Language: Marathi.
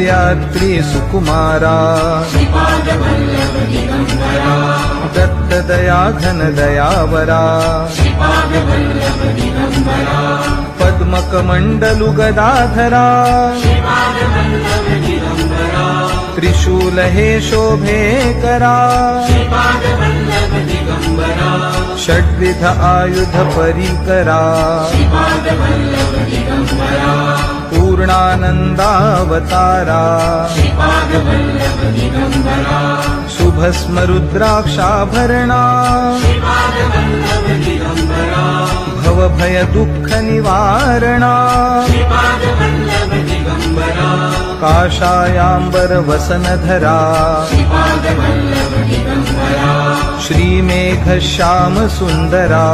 सहयात्री सुकुमारा दत्त दया घन दयावरा पद्मकमण्डलु गदाधरा त्रिशूल हे शोभे करा षड्विध आयुध परिकरा पूर्णानन्दावतारा शुभस्म रुद्राक्षाभरणा भवभय दुःख निवारणा काषायाम्बर वसनधरा श्रीमेघ श्याम सुन्दरा